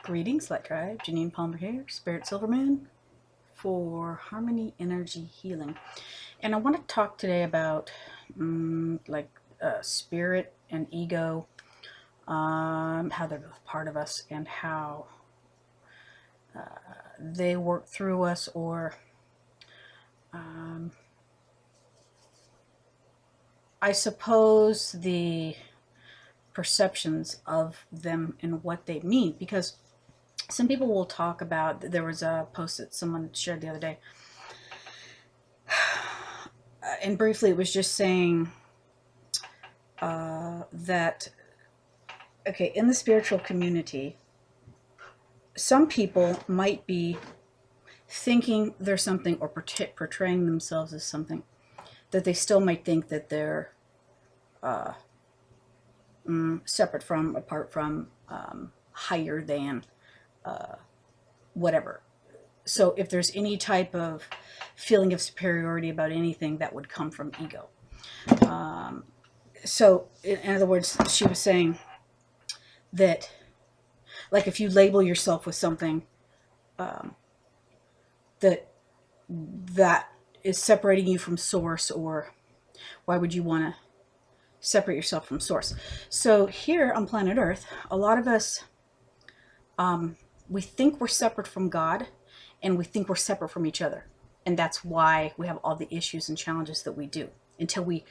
Greetings, Light Tribe. Janine Palmer here, Spirit Silverman for Harmony Energy Healing. And I want to talk today about spirit and ego, how they're both part of us and how they work through us, or I suppose the perceptions of them and what they mean. Because some people will talk about, there was a post that someone shared the other day, and briefly it was just saying that, okay, in the spiritual community, some people might be thinking they're something or portraying themselves as something that they still might think that they're separate from, apart from, higher than, whatever. So if there's any type of feeling of superiority about anything, that would come from ego. So in other words, she was saying that, like, if you label yourself with something that is separating you from source, or why would you want to separate yourself from source? So here on planet Earth, a lot of us, we think we're separate from God, and we think we're separate from each other. And that's why we have all the issues and challenges that we do, until we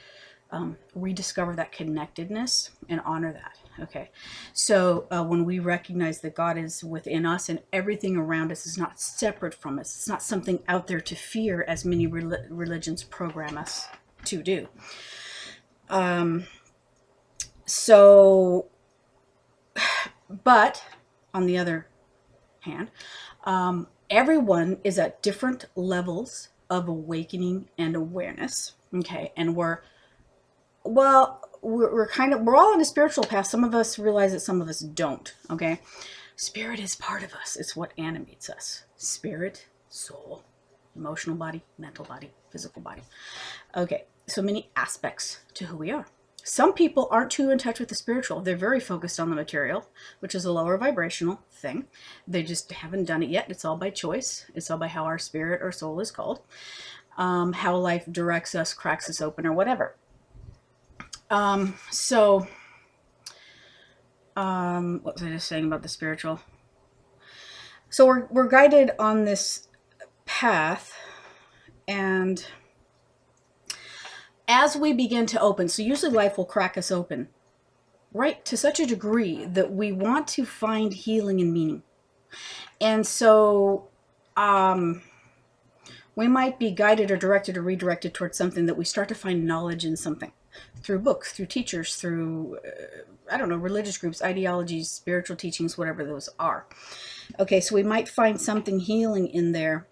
rediscover that connectedness and honor that. Okay, so when we recognize that God is within us and everything around us is not separate from us, it's not something out there to fear, as many religions program us to do. But on the other hand, everyone is at different levels of awakening and awareness. Okay, and we're all on a spiritual path. Some of us realize it, some of us don't. Okay, spirit is part of us. It's what animates us. Spirit, soul, emotional body, mental body, physical body. Okay, so many aspects to who we are. Some people aren't too in touch with the spiritual. They're very focused on the material, which is a lower vibrational thing. They just haven't done it yet. It's all by choice. It's all by how our spirit or soul is called, how life directs us, cracks us open, or whatever. What was I just saying about the spiritual? So we're guided on this path, and as we begin to open, so usually life will crack us open, right, to such a degree that we want to find healing and meaning. And so we might be guided or directed or redirected towards something that we start to find knowledge in something, through books, through teachers, through, religious groups, ideologies, spiritual teachings, whatever those are. Okay, so we might find something healing in there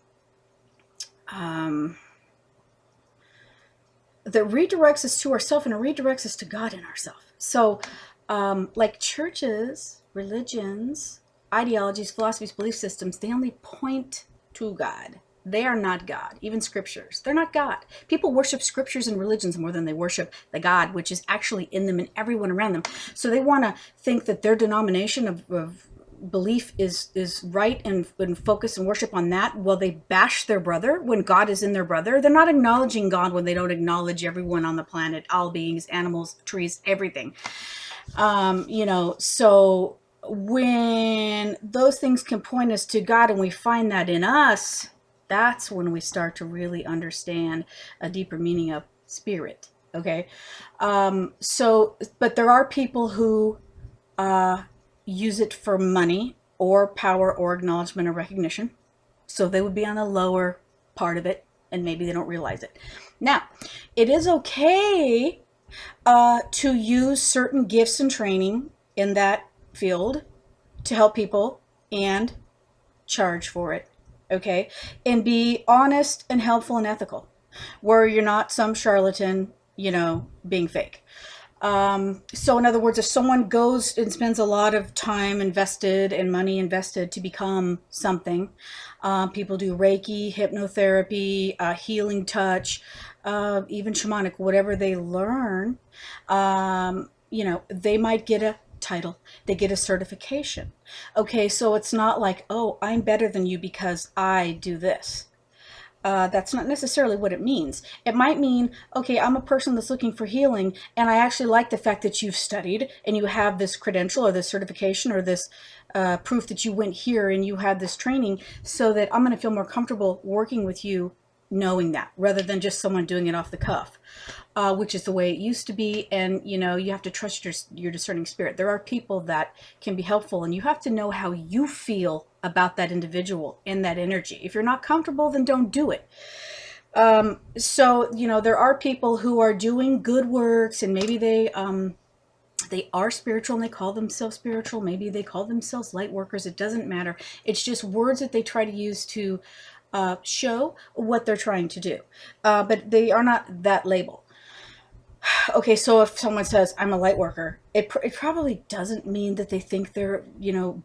that redirects us to ourselves, and it redirects us to God and ourselves. So like churches, religions, ideologies, philosophies, belief systems, they only point to God. They are not God. Even scriptures, they're not God. People worship scriptures and religions more than they worship the God, which is actually in them and everyone around them. So they want to think that their denomination of belief is right, and focus and worship on that, while they bash their brother when God is in their brother. They're not acknowledging God when they don't acknowledge everyone on the planet, all beings, animals, trees, everything. So when those things can point us to God and we find that in us, that's when we start to really understand a deeper meaning of spirit. Okay. But there are people who use it for money or power or acknowledgement or recognition. So they would be on the lower part of it, and maybe they don't realize it. Now, it is okay to use certain gifts and training in that field to help people and charge for it. Okay, and be honest and helpful and ethical, where you're not some charlatan, being fake. So in other words, if someone goes and spends a lot of time invested and money invested to become something, people do Reiki, hypnotherapy, healing touch, even shamanic, whatever they learn, they might get a title, they get a certification. Okay, so it's not like, oh, I'm better than you because I do this. That's not necessarily what it means. It might mean, okay, I'm a person that's looking for healing, and I actually like the fact that you've studied and you have this credential or this certification or this proof that you went here and you had this training, so that I'm going to feel more comfortable working with you knowing that, rather than just someone doing it off the cuff, which is the way it used to be. And you have to trust your discerning spirit. There are people that can be helpful, and you have to know how you feel about that individual and that energy. If you're not comfortable, then don't do it. So there are people who are doing good works, and maybe they are spiritual and they call themselves spiritual. Maybe they call themselves light workers. It doesn't matter. It's just words that they try to use to show what they're trying to do. But they are not that label. Okay, so if someone says, I'm a light worker, it probably doesn't mean that they think they're,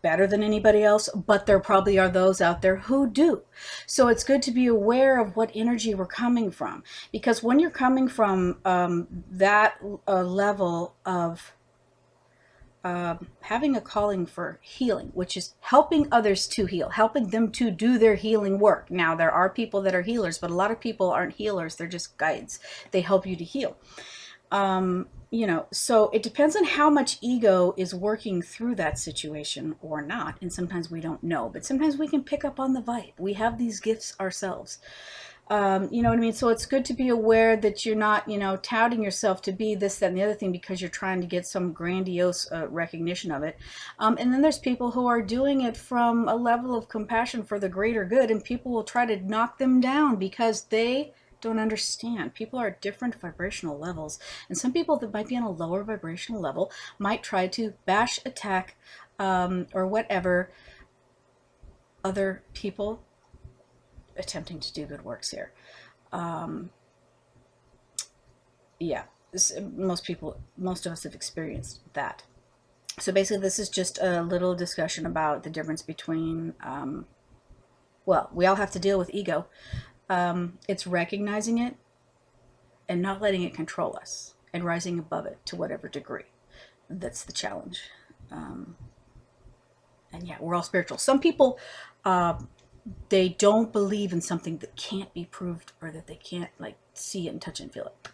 better than anybody else, but there probably are those out there who do. So it's good to be aware of what energy we're coming from. Because when you're coming from that level of having a calling for healing, which is helping others to heal, helping them to do their healing work. Now, there are people that are healers, but a lot of people aren't healers. They're just guides. They help you to heal. So it depends on how much ego is working through that situation or not. And sometimes we don't know, but sometimes we can pick up on the vibe. We have these gifts ourselves. You know what I mean? So it's good to be aware that you're not, touting yourself to be this, that, and the other thing because you're trying to get some grandiose recognition of it. And then there's people who are doing it from a level of compassion for the greater good, and people will try to knock them down because they don't understand. People are at different vibrational levels, and some people that might be on a lower vibrational level might try to bash, attack, or whatever other people attempting to do good works here. Yeah, most of us have experienced that. So basically, this is just a little discussion about the difference between, well, we all have to deal with ego. It's recognizing it and not letting it control us and rising above it to whatever degree. That's the challenge. And yeah, we're all spiritual. Some people, they don't believe in something that can't be proved, or that they can't see it and touch it and feel it.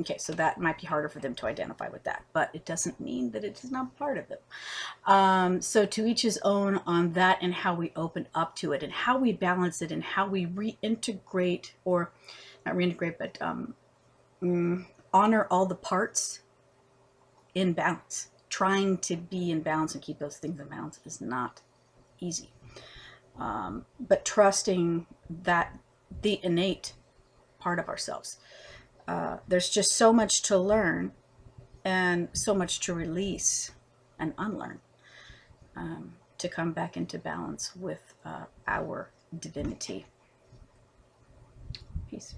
Okay, so that might be harder for them to identify with that, but it doesn't mean that it is not part of them. So to each his own on that, and how we open up to it and how we balance it and how we reintegrate, or not reintegrate, but honor all the parts in balance. Trying to be in balance and keep those things in balance is not easy. But trusting that the innate part of ourselves. There's just so much to learn and so much to release and unlearn to come back into balance with our divinity. Peace.